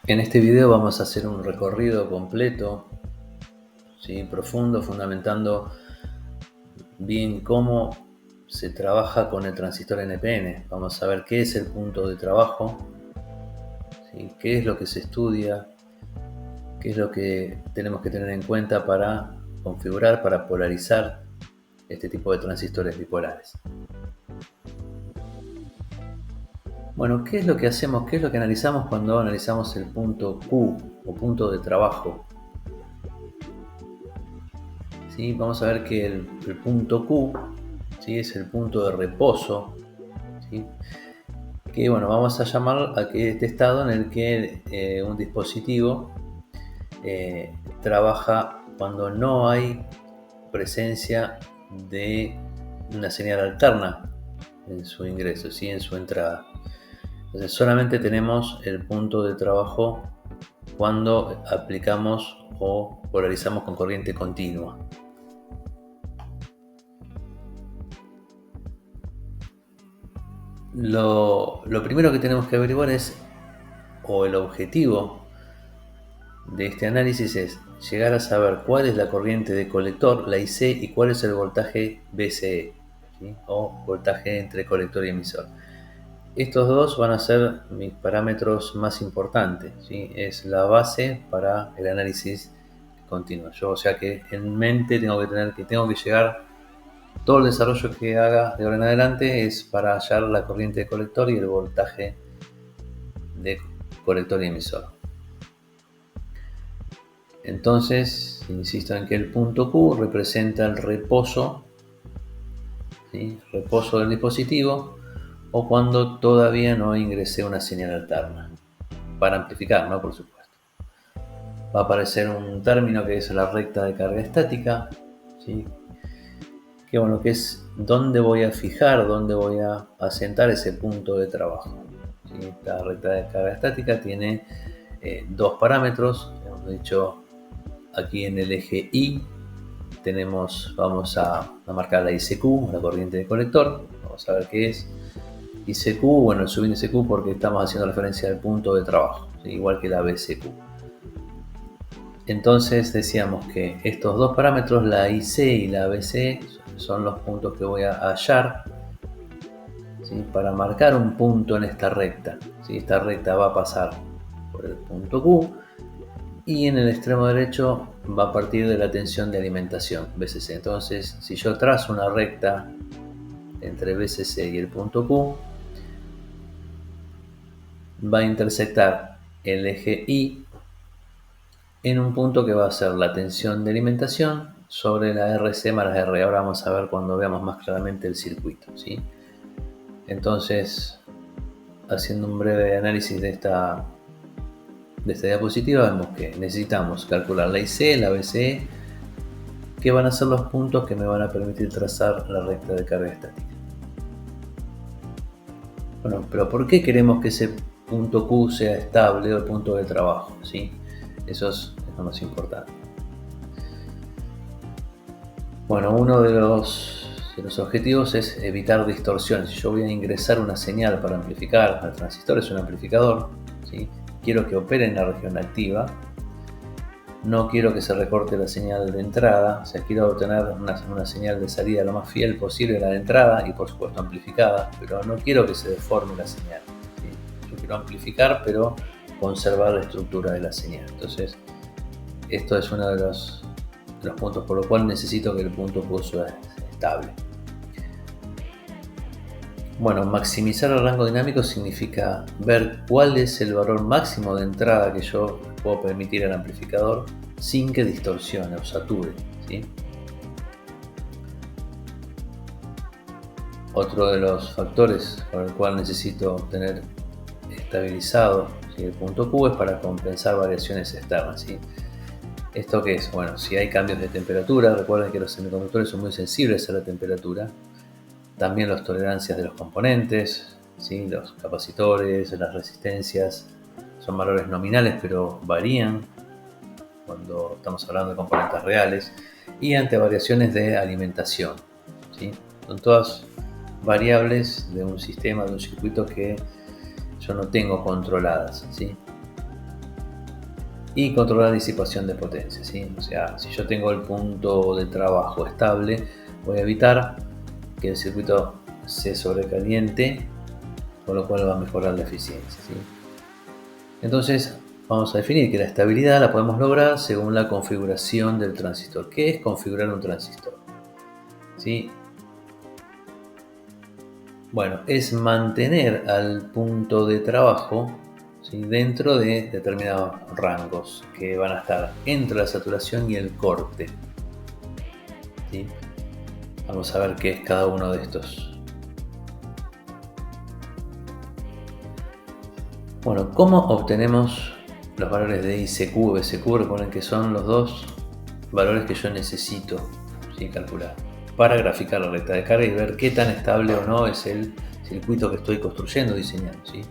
En este video vamos a hacer un recorrido completo, ¿sí? Profundo, fundamentando bien cómo se trabaja con el transistor NPN. Vamos a ver qué es el punto de trabajo, ¿sí? Qué es lo que se estudia, qué es lo que tenemos que tener en cuenta para configurar, para polarizar este tipo de transistores bipolares. Bueno, ¿qué es lo que hacemos? ¿Qué es lo que analizamos cuando analizamos el punto Q o punto de trabajo? ¿Sí? Vamos a ver que el punto Q, ¿sí?, es el punto de reposo, ¿sí? Que bueno, vamos a llamar a que este estado en el que un dispositivo trabaja cuando no hay presencia de una señal alterna en su ingreso, ¿sí?, en su entrada. Entonces solamente tenemos el punto de trabajo cuando aplicamos o polarizamos con corriente continua. Lo primero que tenemos que averiguar es, o el objetivo de este análisis es llegar a saber cuál es la corriente de colector, la IC, y cuál es el voltaje VCE, ¿sí?, o voltaje entre colector y emisor. Estos dos van a ser mis parámetros más importantes, ¿sí? Es la base para el análisis continuo. O sea que en mente tengo que llegar, todo el desarrollo que haga de ahora en adelante es para hallar la corriente de colector y el voltaje de colector y emisor. Entonces, insisto en que el punto Q representa el reposo, ¿sí?, reposo del dispositivo, o cuando todavía no ingresé una señal alterna, para amplificar, ¿no?, por supuesto. Va a aparecer un término que es la recta de carga estática, ¿sí?, que bueno, que es dónde voy a fijar, dónde voy a asentar ese punto de trabajo, ¿sí? Esta recta de carga estática tiene dos parámetros. Hemos dicho aquí en el eje Y vamos a marcar la ICQ, la corriente de colector. Vamos a ver qué es ICQ. Bueno, el subíndice Q porque estamos haciendo referencia al punto de trabajo, ¿sí?, igual que la BCQ. Entonces decíamos que estos dos parámetros, la IC y la BC, son los puntos que voy a hallar, ¿sí?, para marcar un punto en esta recta, ¿sí? Esta recta va a pasar por el punto Q y en el extremo derecho va a partir de la tensión de alimentación, VCC. Entonces, si yo trazo una recta entre VCC y el punto Q, va a intersectar el eje Y en un punto que va a ser la tensión de alimentación sobre la RC más la R. Ahora vamos a ver cuando veamos más claramente el circuito, ¿sí? Entonces, haciendo un breve análisis de esta diapositiva, vemos que necesitamos calcular la IC, la BCE, que van a ser los puntos que me van a permitir trazar la recta de carga estática. Bueno, pero ¿por qué queremos que ese punto Q sea estable o el punto de trabajo, ¿sí? Eso es lo más importante. Bueno, uno de los objetivos es evitar distorsiones. Si yo voy a ingresar una señal para amplificar, el transistor es un amplificador, ¿sí?, quiero que opere en la región activa, no quiero que se recorte la señal de entrada, o sea, quiero obtener una señal de salida lo más fiel posible a la de entrada y por supuesto amplificada, pero no quiero que se deforme la señal, ¿sí? Yo quiero amplificar pero conservar la estructura de la señal. Entonces, esto es uno de los puntos por lo cual necesito que el punto Q sea estable. Bueno, maximizar el rango dinámico significa ver cuál es el valor máximo de entrada que yo puedo permitir al amplificador sin que distorsione o sature, ¿sí? Otro de los factores con el cual necesito tener estabilizado, ¿sí?, el punto Q es para compensar variaciones externas, ¿sí? ¿Esto qué es? Bueno, si hay cambios de temperatura, recuerden que los semiconductores son muy sensibles a la temperatura, también las tolerancias de los componentes, ¿sí?, los capacitores, las resistencias, son valores nominales pero varían cuando estamos hablando de componentes reales, y ante variaciones de alimentación, ¿sí? Son todas variables de un sistema, de un circuito que yo no tengo controladas, ¿sí? y controlar disipación de potencia, ¿sí? O sea, si yo tengo el punto de trabajo estable, voy a evitar que el circuito se sobrecaliente, con lo cual va a mejorar la eficiencia, ¿sí? Entonces vamos a definir que la estabilidad la podemos lograr según la configuración del transistor. ¿Qué es configurar un transistor? ¿Sí? Bueno, es mantener al punto de trabajo, ¿sí?, dentro de determinados rangos que van a estar entre la saturación y el corte, ¿sí? Vamos a ver qué es cada uno de estos. Bueno, ¿cómo obtenemos los valores de ICQ o BCQ? Recuerden que son los dos valores que yo necesito, ¿sí?, calcular para graficar la recta de carga y ver qué tan estable o no es el circuito que estoy construyendo, diseñando, ¿sí?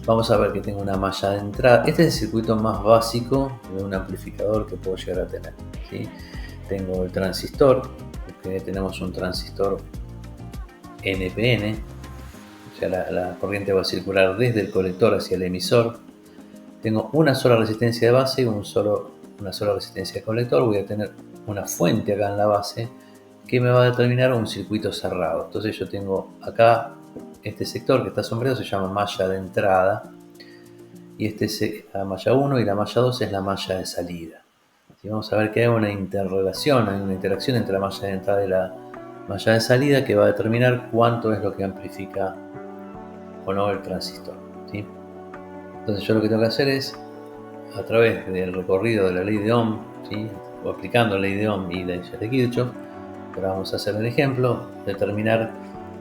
Vamos a ver que tengo una malla de entrada. Este es el circuito más básico de un amplificador que puedo llegar a tener, ¿sí? Tengo el transistor, porque tenemos un transistor NPN, o sea, la corriente va a circular desde el colector hacia el emisor. Tengo una sola resistencia de base y una sola resistencia de colector. Voy a tener una fuente acá en la base que me va a determinar un circuito cerrado. Entonces yo tengo acá este sector que está sombreado, se llama malla de entrada, y este es la malla 1 y la malla 2 es la malla de salida. Y vamos a ver que hay una interrelación, hay una interacción entre la malla de entrada y la malla de salida que va a determinar cuánto es lo que amplifica o no el transistor, ¿sí? Entonces yo lo que tengo que hacer es, a través del recorrido de la ley de Ohm, ¿sí?, o aplicando la ley de Ohm y la ley de Kirchhoff, ahora vamos a hacer el ejemplo, determinar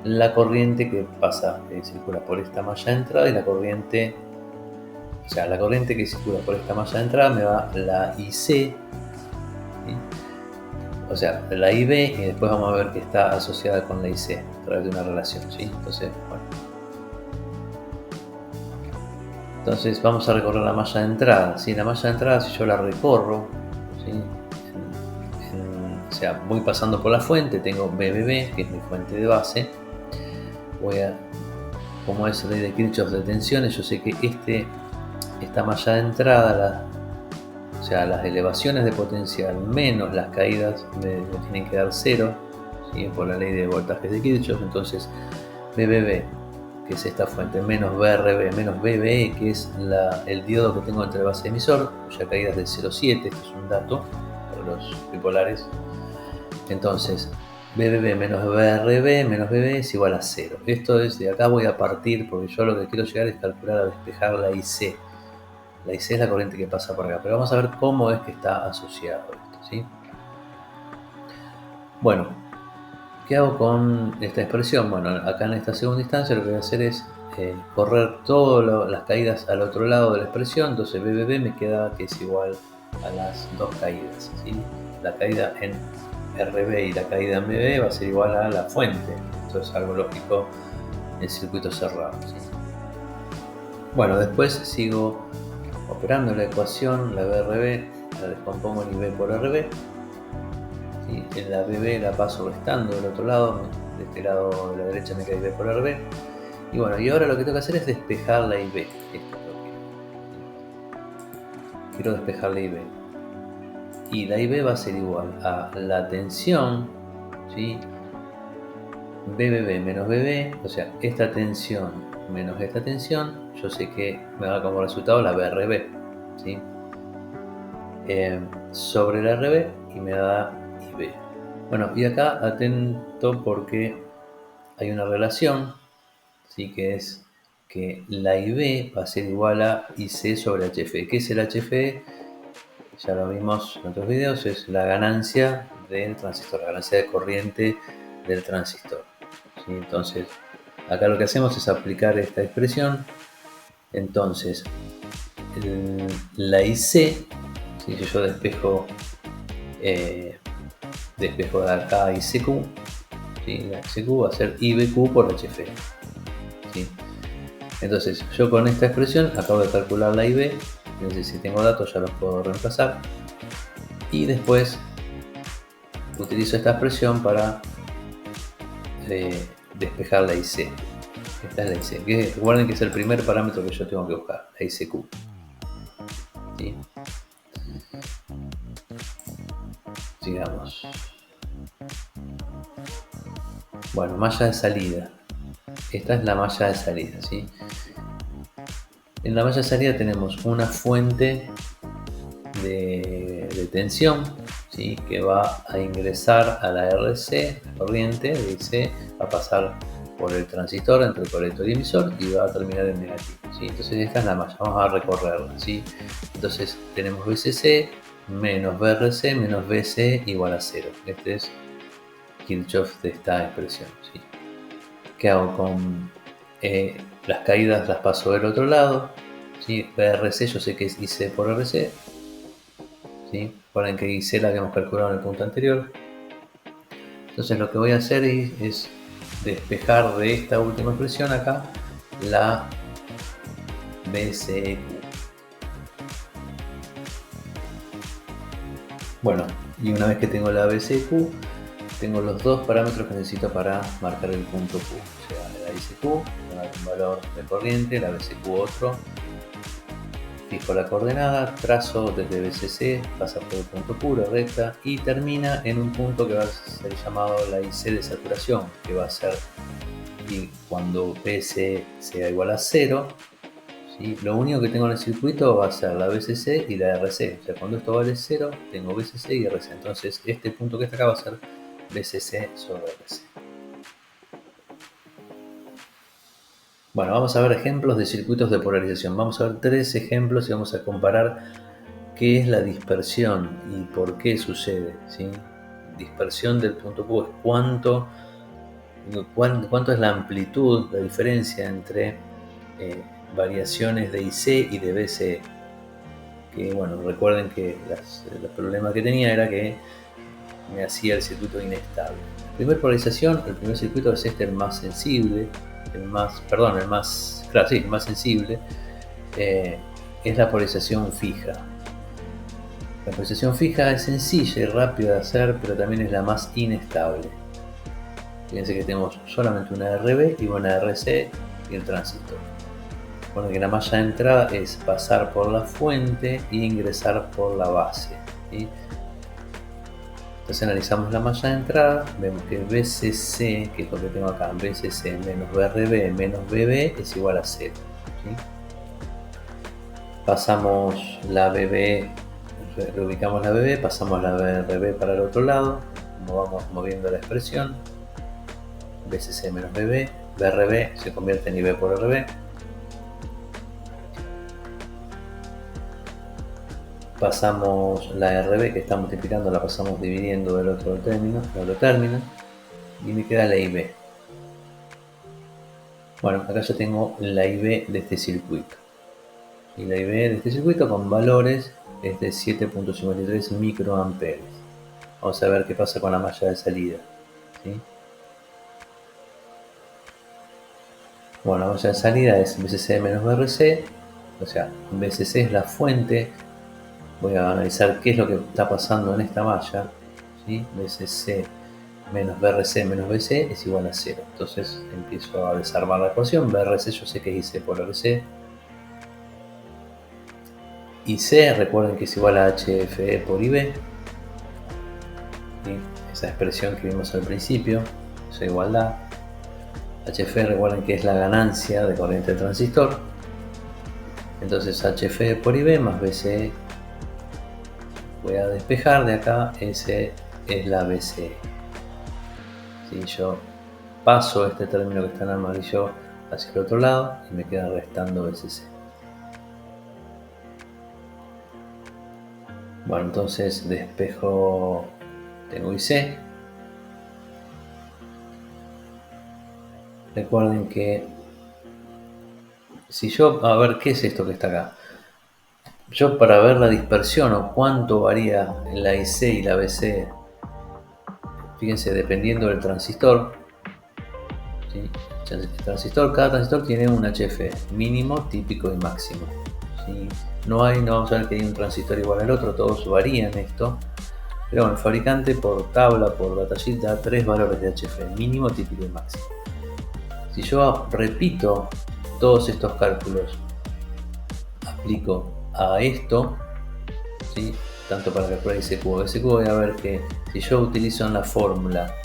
la corriente que pasa, que circula por esta malla de entrada, y la corriente que circula por esta malla de entrada me va la IC, ¿sí?, o sea, la IB, y después vamos a ver que está asociada con la IC a través de una relación, ¿sí? Entonces vamos a recorrer la malla de entrada, ¿sí? La malla de entrada, si yo la recorro, ¿sí?, o sea, voy pasando por la fuente, tengo BBB, que es mi fuente de base. Como es ley de Kirchhoff de tensiones, yo sé que esta malla de entrada, o sea, las elevaciones de potencial menos las caídas me tienen que dar 0, ¿sí?, por la ley de voltajes de Kirchhoff. Entonces BBB, que es esta fuente, menos BRB, menos BBE, que es el diodo que tengo entre base y emisor, cuya caída es de 0,7, esto es un dato para los bipolares. Entonces, BBB menos BRB menos BB es igual a 0. Esto es, de acá voy a partir, porque yo lo que quiero llegar es calcular a despejar la IC. La IC es la corriente que pasa por acá, pero vamos a ver cómo es que está asociado esto, ¿sí? Bueno, ¿qué hago con esta expresión? Bueno, acá en esta segunda instancia lo que voy a hacer es correr todas las caídas al otro lado de la expresión. Entonces BBB me queda que es igual a las dos caídas, ¿sí? La caída en RB y la caída en BB va a ser igual a la fuente. Esto es algo lógico en circuito cerrado, ¿sí? Bueno, después sigo operando la ecuación. La BRB la descompongo en IB por RB, ¿sí? En la BB la paso restando del otro lado. De este lado de la derecha me queda IB por RB. Y bueno, y ahora lo que tengo que hacer es despejar la IB. Esto es lo que quiero despejar la IB. Y la IB va a ser igual a la tensión, ¿sí?, BBB menos BB, o sea, esta tensión menos esta tensión, yo sé que me da como resultado la BRB, ¿sí?, sobre la RB, y me da IB. Bueno, y acá atento porque hay una relación, ¿sí?, que es que la IB va a ser igual a IC sobre HFE. ¿Qué es el HFE? Ya lo vimos en otros videos, es la ganancia del transistor, la ganancia de corriente del transistor, ¿sí? Entonces, acá lo que hacemos es aplicar esta expresión. Entonces, la IC, ¿sí?, si yo despejo de acá ICQ, ¿sí?, la ICQ va a ser IBQ por HF, ¿sí? Entonces, yo con esta expresión acabo de calcular la IB. Entonces, si tengo datos ya los puedo reemplazar, y después utilizo esta expresión para despejar la IC. Esta es la IC, que recuerden que es el primer parámetro que yo tengo que buscar, la ICQ. ¿sí? Digamos. Bueno, malla de salida. Esta es la malla de salida, ¿sí? En la malla de salida tenemos una fuente de tensión, ¿sí? Que va a ingresar a la RC, la corriente de IC, va a pasar por el transistor entre el colector y emisor y va a terminar en negativo, ¿sí? Entonces esta es la malla, vamos a recorrerla, ¿sí? Entonces tenemos VCC menos VRC menos VC igual a 0. Este es Kirchhoff de esta expresión, ¿sí? ¿Qué hago con las caídas? Las paso del otro lado, ¿sí? VRC yo sé que es IC por RC, ¿sí? Recuerden que IC la que hemos calculado en el punto anterior. Entonces lo que voy a hacer es despejar de esta última expresión acá la BCQ. Bueno, y una vez que tengo la BCQ, tengo los dos parámetros que necesito para marcar el punto Q. O sea, la ICQ, un valor de corriente, la BCQ otro. Fijo la coordenada, trazo desde BCC, pasa por el punto Q, la recta, y termina en un punto que va a ser llamado la IC de saturación, que va a ser, y cuando BC sea igual a 0, ¿sí? Lo único que tengo en el circuito va a ser la BCC y la RC. O sea, cuando esto vale 0, tengo BCC y RC. Entonces, este punto que está acá va a ser BCC sobre RC. Bueno, vamos a ver ejemplos de circuitos de polarización. Vamos a ver 3 ejemplos y vamos a comparar qué es la dispersión y por qué sucede, ¿sí? Dispersión del punto Q es cuánto es la amplitud, la diferencia entre variaciones de IC y de BCE. Que bueno, recuerden que los problemas que tenía era que me hacía el circuito inestable. La primera polarización, el primer circuito es el más sensible, el más sensible, es la polarización fija. La polarización fija es sencilla y rápida de hacer, pero también es la más inestable. Fíjense que tenemos solamente una RB y una RC y el transistor. Bueno, que la malla de entrada es pasar por la fuente e ingresar por la base, ¿sí? Entonces analizamos la malla de entrada, vemos que BCC, que es lo que tengo acá, BCC menos BRB menos BB es igual a 0, ¿sí? Pasamos la BB, reubicamos la BB, pasamos la BRB para el otro lado, como vamos moviendo la expresión, BCC menos BB, BRB se convierte en IB por RB. Pasamos la RB que está multiplicando, la pasamos dividiendo del otro término, y me queda la IB. Bueno, acá yo tengo la IB de este circuito. Y la IB de este circuito con valores es de 7.53 microamperes. Vamos a ver qué pasa con la malla de salida, ¿sí? Bueno, la malla de salida es BCC menos BRC, o sea, BCC es la fuente. Voy a analizar qué es lo que está pasando en esta malla, ¿sí? BCC menos BRC menos BC es igual a 0. Entonces empiezo a desarmar la ecuación. BRC yo sé que es IC por RC. IC, recuerden que es igual a HFE por IB. ¿Sí? Esa expresión que vimos al principio, esa igualdad. HFE, recuerden que es la ganancia de corriente del transistor. Entonces HFE por IB más BCE. Voy a despejar de acá, S es la BCE. Si yo paso este término que está en amarillo hacia el otro lado y me queda restando BCC. Bueno, entonces despejo, tengo IC. Recuerden que si yo, a ver, ¿qué es esto que está acá? Yo para ver la dispersión o cuánto varía la IC y la BC, fíjense, dependiendo del transistor, ¿sí? Cada transistor tiene un HF mínimo, típico y máximo, ¿sí? No vamos a ver que hay un transistor igual al otro, todos varían esto, pero bueno, el fabricante por tabla, por datasheet da 3 valores de HF, mínimo, típico y máximo. Si yo repito todos estos cálculos, aplico a esto, ¿sí? Tanto para calcular ICQ o BCQ, voy a ver que si yo utilizo en esta fórmula,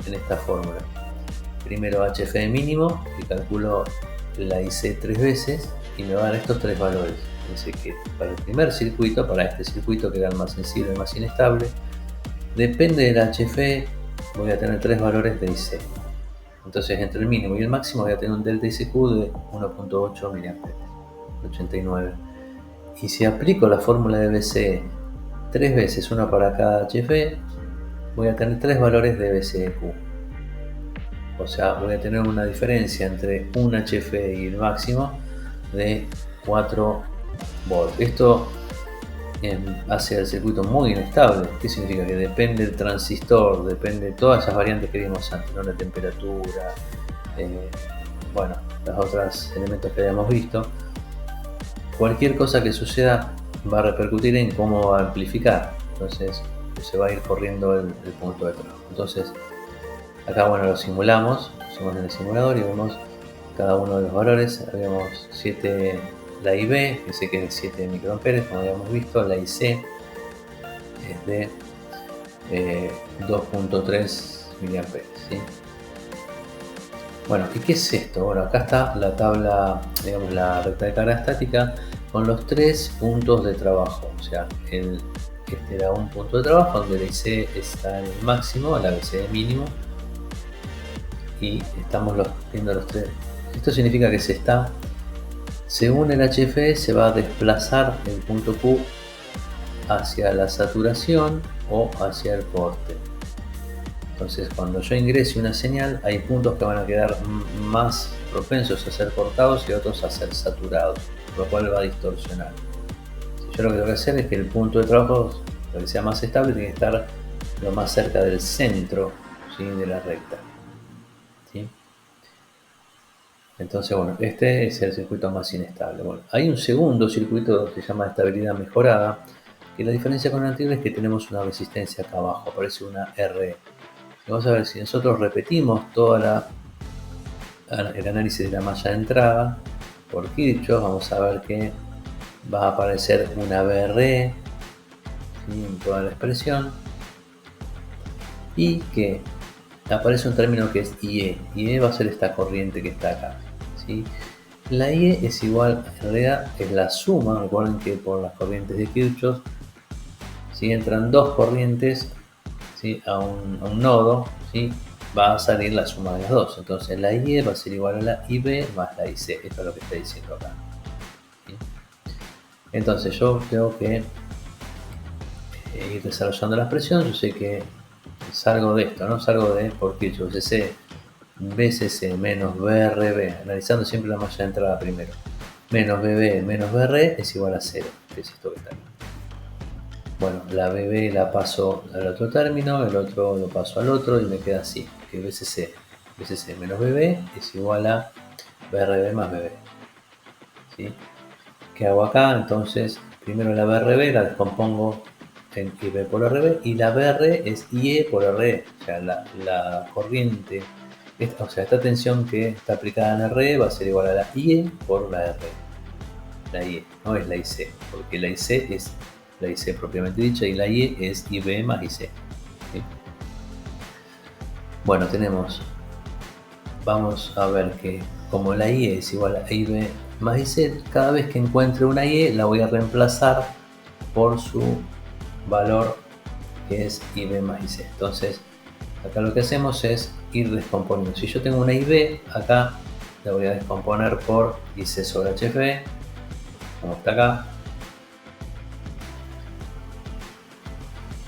primero HFE mínimo y calculo la IC 3 veces y me va a dar estos 3 valores. Dice que para el primer circuito, para este circuito que era el más sensible, el más inestable, depende del HFE, voy a tener 3 valores de IC. Entonces entre el mínimo y el máximo voy a tener un delta ICQ de 1.8 mA, 89. Y si aplico la fórmula de BCE 3 veces, una para cada HFE, voy a tener 3 valores de BCEQ. O sea, voy a tener una diferencia entre un HFE y el máximo de 4 volts. Esto hace el circuito muy inestable. ¿Qué significa? Que depende del transistor, depende de todas esas variantes que vimos antes, ¿no? La temperatura, bueno, los otros elementos que habíamos visto. Cualquier cosa que suceda va a repercutir en cómo va a amplificar. Entonces se va a ir corriendo el punto de trabajo. Entonces acá, bueno, lo simulamos, pusimos en el simulador y vemos cada uno de los valores. Habíamos 7, la IB, que sé que es 7 microamperes, como habíamos visto. La IC es de 2.3 miliamperes, ¿sí? Bueno, ¿y qué es esto? Bueno, acá está la tabla, digamos, la recta de carga estática con los 3 puntos de trabajo. O sea, este era un punto de trabajo donde la IC está en el máximo, la BCE mínimo, y estamos viendo los 3. Esto significa que según el HFE, se va a desplazar el punto Q hacia la saturación o hacia el corte. Entonces, cuando yo ingrese una señal, hay puntos que van a quedar más propensos a ser cortados y otros a ser saturados, lo cual va a distorsionar. Yo lo que tengo que hacer es que el punto de trabajo, para que sea más estable, tiene que estar lo más cerca del centro, ¿sí?, de la recta, ¿sí? Entonces, bueno, este es el circuito más inestable. Bueno, hay un segundo circuito que se llama estabilidad mejorada, que la diferencia con el anterior es que tenemos una resistencia acá abajo, aparece una RE. Vamos a ver si nosotros repetimos todo el análisis de la malla de entrada por Kirchhoff. Vamos a ver que va a aparecer una BRE, ¿sí?, en toda la expresión, y que aparece un término que es IE. IE va a ser esta corriente que está acá, ¿sí? La IE es igual, en realidad es la suma. Recuerden que por las corrientes de Kirchhoff, si entran dos corrientes, ¿sí?, a un nodo, ¿sí?, va a salir la suma de las dos. Entonces la IE va a ser igual a la IB más la IC. Esto es lo que está diciendo acá, ¿sí? Entonces yo tengo que ir desarrollando la expresión. Yo sé que salgo de esto, ¿no? Salgo de por Kirchhoff, CC BCC menos BRB, analizando siempre la malla de entrada primero, menos BB menos BR es igual a 0, que es esto que está aquí. Bueno, la BB la paso al otro término, el otro lo paso al otro y me queda así, que BCC menos BB es igual a BRB más BB, ¿sí? ¿Qué hago acá? Entonces, primero la BRB la descompongo en IB por RB, y la BR es IE por RE, o sea, la corriente, o sea, esta tensión que está aplicada en RE va a ser igual a la IE por la RE. La IE no es la IC, porque la IC es la IC propiamente dicha y la IE es IB más IC, ¿sí? Bueno, vamos a ver que como la IE es igual a IB más IC, cada vez que encuentre una IE la voy a reemplazar por su valor, que es IB más IC. Entonces acá lo que hacemos es ir descomponiendo. Si yo tengo una IB, acá la voy a descomponer por IC sobre HFE, como está acá.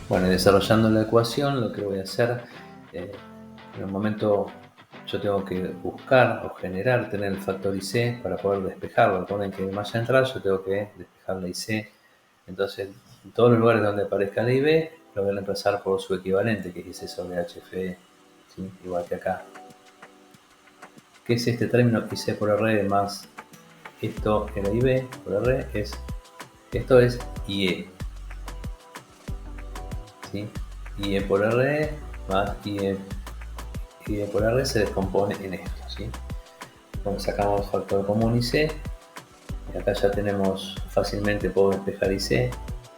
Bueno, desarrollando la ecuación, lo que voy a hacer, en un momento yo tengo que buscar o generar, tener el factor IC para poder despejarlo. Recuerden que en malla de entrada yo tengo que despejar la IC. Entonces, en todos los lugares donde aparezca la IB, lo voy a reemplazar por su equivalente, que es IC sobre HFE, ¿sí?, igual que acá. ¿Qué es este término? IC por R más esto era IB por R, esto es IE, ¿sí? IE por R más IE por R se descompone en esto, ¿sí? Bueno, sacamos factor común IC, y acá ya tenemos, fácilmente puedo despejar IC,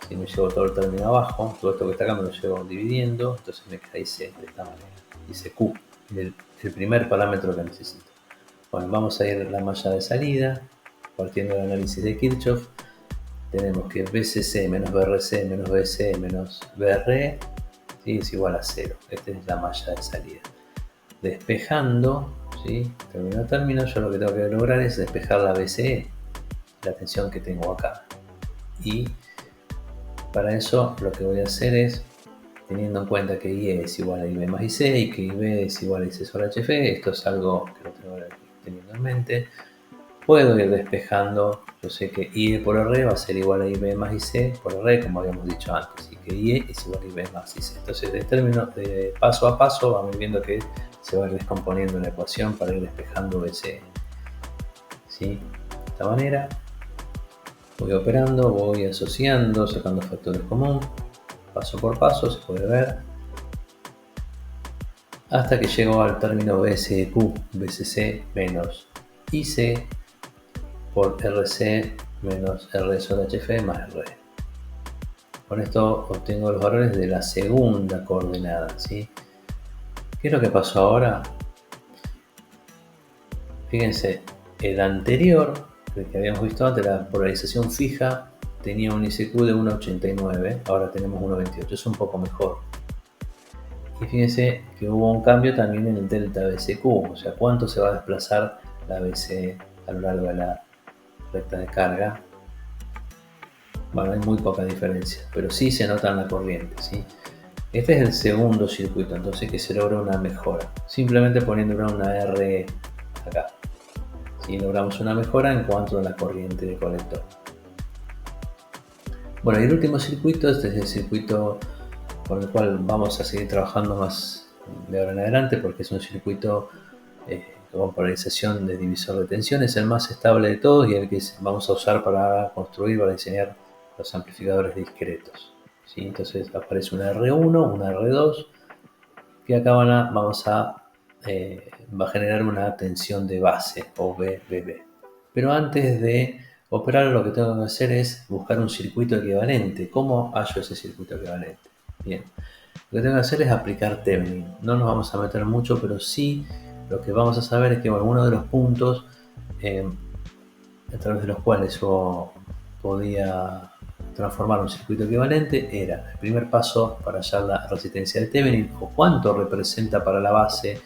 Si me llevo todo el término abajo, todo esto que está acá me lo llevo dividiendo, entonces me queda IC de esta manera. ICQ, el primer parámetro que necesito. Bueno, vamos a ir a la malla de salida, partiendo del análisis de Kirchhoff. Tenemos que BCC menos BRC menos BC menos BRE, ¿sí?, es igual a 0. Esta es la malla de salida. Despejando, ¿sí?, término a término, yo lo que tengo que lograr es despejar la BCE, la tensión que tengo acá. Y para eso lo que voy a hacer es, teniendo en cuenta que IE es igual a IB más IC y que IB es igual a IC sobre HF, esto es algo que lo tengo teniendo en mente, puedo ir despejando. Yo sé que IE por R va a ser igual a IB más IC por R, como habíamos dicho antes, y que IE es igual a IB más IC. Entonces, de paso a paso, vamos viendo que se va a ir descomponiendo la ecuación para ir despejando BCE. ¿Sí? De esta manera, voy operando, voy asociando, sacando factores comunes, paso por paso, se puede ver, hasta que llego al término BCQ, BCC menos IC por RC menos R sobre HF más R. Con esto obtengo los valores de la segunda coordenada, ¿sí? ¿Qué es lo que pasó ahora? Fíjense, el anterior, el que habíamos visto antes, la polarización fija, tenía un ICQ de 1,89, ahora tenemos 1,28, es un poco mejor. Y fíjense que hubo un cambio también en el delta BCQ, o sea, cuánto se va a desplazar la BC a lo largo de la recta de carga. Bueno, hay muy poca diferencia, pero sí se nota en la corriente, ¿sí? Este es el segundo circuito, entonces, que se logra una mejora, simplemente poniendo una R acá. ¿Sí? Logramos una mejora en cuanto a la corriente de colector. Bueno, y el último circuito, este es el circuito con el cual vamos a seguir trabajando más de ahora en adelante, porque es un circuito con polarización de divisor de tensión, es el más estable de todos y el que vamos a usar para construir, para diseñar los amplificadores discretos. ¿Sí? Entonces aparece una R1, una R2, que acá va a generar una tensión de base o BBB. Pero antes de operar, lo que tengo que hacer es buscar un circuito equivalente. ¿Cómo hallo ese circuito equivalente? Bien, lo que tengo que hacer es aplicar Thevenin. No nos vamos a meter mucho, pero sí lo que vamos a saber es que uno de los puntos a través de los cuales yo podía transformar un circuito equivalente era el primer paso para hallar la resistencia de Thevenin, o cuánto representa para la base,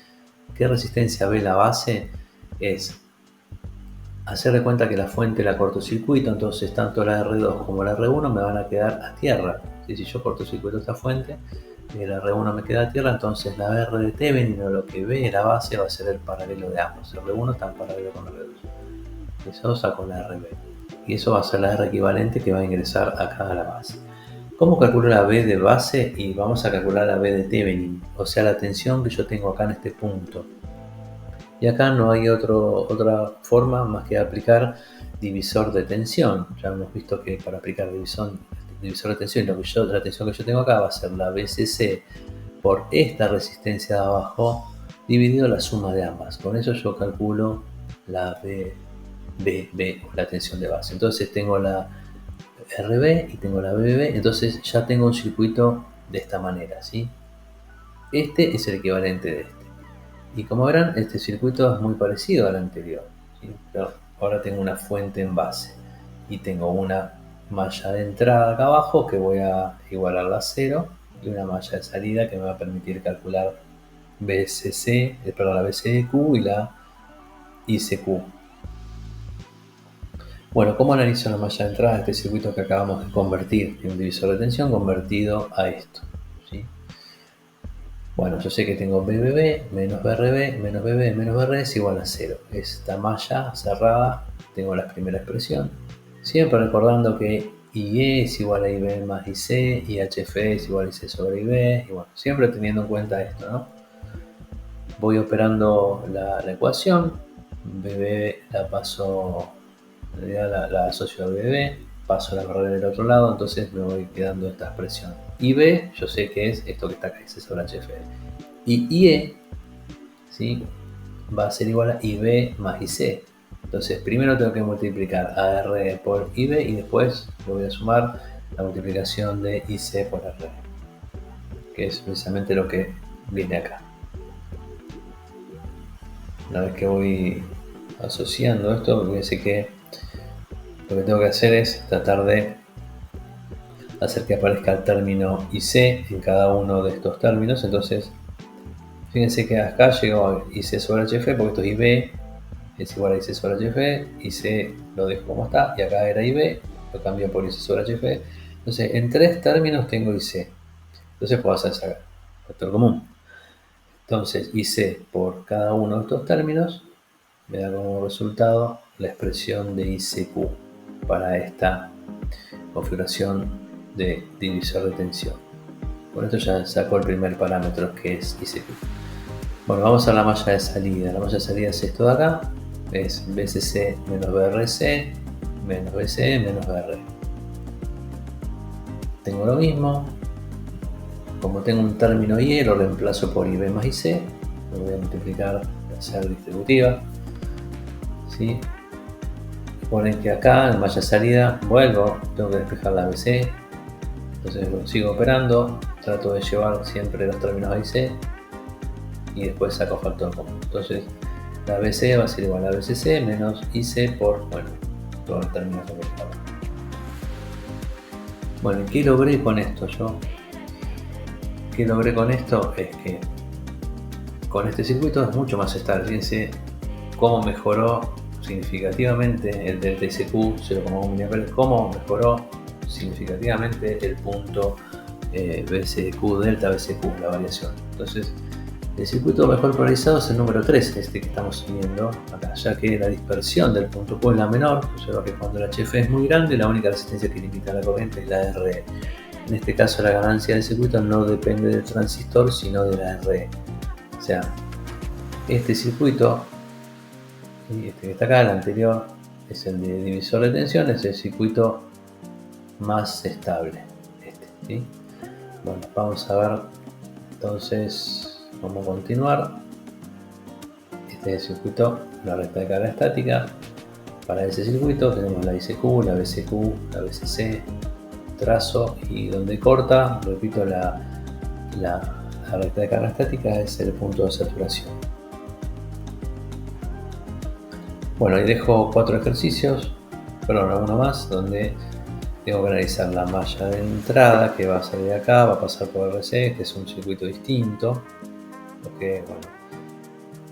qué resistencia ve la base, es hacer de cuenta que la fuente la cortocircuito, entonces tanto la R2 como la R1 me van a quedar a tierra. Si yo cortocircuito esta fuente y la R1 me queda a tierra, entonces la R de Thevenin, o lo que ve la base, va a ser el paralelo de ambos. El R1 está en paralelo con el R2. Eso saco la RB. Y eso va a ser la R equivalente que va a ingresar acá a la base. ¿Cómo calculo la B de base? Y vamos a calcular la B de Thevenin, o sea, la tensión que yo tengo acá en este punto. Y acá no hay otra forma más que aplicar divisor de tensión. Ya hemos visto que para aplicar divisor de tensión, la tensión que yo tengo acá va a ser la BCC por esta resistencia de abajo dividido la suma de ambas. Con eso yo calculo la BB, la tensión de base. Entonces tengo la RB y tengo la BB, entonces ya tengo un circuito de esta manera, ¿sí? Este es el equivalente de este. Y como verán, este circuito es muy parecido al anterior, ¿sí? Pero ahora tengo una fuente en base y tengo una malla de entrada acá abajo que voy a igualarla a 0 y una malla de salida que me va a permitir calcular la BCQ y la ICQ. Bueno, ¿cómo analizo la malla de entrada de este circuito que acabamos de convertir en un divisor de tensión convertido a esto? ¿Sí? Bueno, yo sé que tengo BBB menos BRB menos BB menos BR es igual a 0. Esta malla cerrada, tengo la primera expresión. Siempre recordando que IE es igual a IB más IC, y HF es igual a IC sobre IB, y bueno, siempre teniendo en cuenta esto, ¿no? Voy operando la ecuación, BB la paso, la asocio a BB, paso la barrera del otro lado, entonces me voy quedando esta expresión. IB, yo sé que es esto que está acá, IC sobre HF. Y IE, ¿sí?, va a ser igual a IB más IC. Entonces primero tengo que multiplicar AR por IB y después lo voy a sumar la multiplicación de IC por RE, que es precisamente lo que viene acá. Una vez que voy asociando esto, fíjense que lo que tengo que hacer es tratar de hacer que aparezca el término IC en cada uno de estos términos. Entonces, fíjense que acá llegó IC sobre HF, porque esto es IB, es igual a IC sobre HF, IC lo dejo como está, y acá era IB, lo cambio por IC sobre HF. Entonces, en tres términos tengo IC. Entonces puedo hacer ese factor común. Entonces, IC por cada uno de estos términos me da como resultado la expresión de ICQ para esta configuración de divisor de tensión. Con esto ya saco el primer parámetro, que es ICQ. Bueno, vamos a la malla de salida. La malla de salida es esto de acá, es BCC menos BRC menos BCE menos BR. Tengo lo mismo. Como tengo un término IE, lo reemplazo por IB más IC. Lo voy a multiplicar para hacer distributiva. ¿Sí? Ponen que acá en malla de salida vuelvo, tengo que despejar la BC. Entonces lo sigo operando, trato de llevar siempre los términos A y C y después saco factor común. Entonces la BC va a ser igual a BCC menos IC por, bueno, todos los términos que estaba. Bueno, ¿qué logré con esto yo? ¿Qué logré con esto? Es que con este circuito es mucho más estable. Fíjense cómo mejoró significativamente el delta ICQ 0,1 mA, cómo mejoró significativamente el punto BCQ, delta BCQ, la variación. Entonces, el circuito mejor polarizado es el número 3, este que estamos viendo acá, ya que la dispersión del punto Q es la menor, observa que cuando la HF es muy grande, la única resistencia que limita la corriente es la RE. En este caso, la ganancia del circuito no depende del transistor, sino de la RE. O sea, este circuito, este que está acá, el anterior, es el de divisor de tensión, es el circuito más estable. ¿Sí? Bueno, vamos a ver entonces cómo continuar. Este es el circuito, la recta de carga estática. Para ese circuito tenemos la ICQ, la BCQ, la BCC, trazo, y donde corta, repito, la recta de carga estática es el punto de saturación. Bueno, ahí dejo 4 ejercicios, perdón, uno más, donde tengo que analizar la malla de entrada que va a salir de acá, va a pasar por RC, que es un circuito distinto. Porque,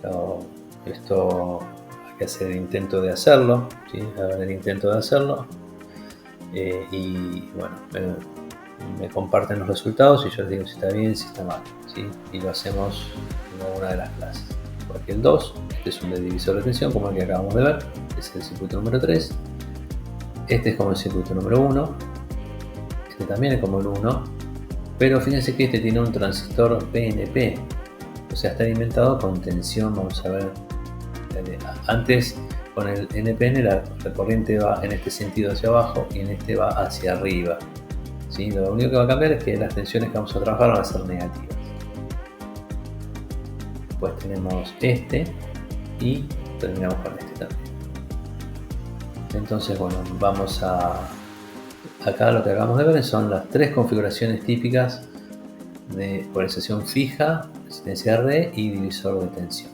bueno, esto hay que hacer el intento de hacerlo, ¿sí? Hacer el intento de hacerlo. Y bueno, me comparten los resultados y yo les digo si está bien, si está mal, ¿sí? Y lo hacemos en una de las clases. Porque el 2, este es un divisor de tensión como el que acabamos de ver, es el circuito número 3. Este es como el circuito número 1, este también es como el 1, pero fíjense que este tiene un transistor PNP, o sea, está alimentado con tensión. Vamos a ver, antes con el NPN la corriente va en este sentido hacia abajo y en este va hacia arriba, ¿sí? Lo único que va a cambiar es que las tensiones que vamos a trabajar van a ser negativas. Después tenemos este y terminamos con este también. Entonces, bueno, vamos a... Acá lo que acabamos de ver son las 3 configuraciones típicas de polarización fija, resistencia R y divisor de tensión.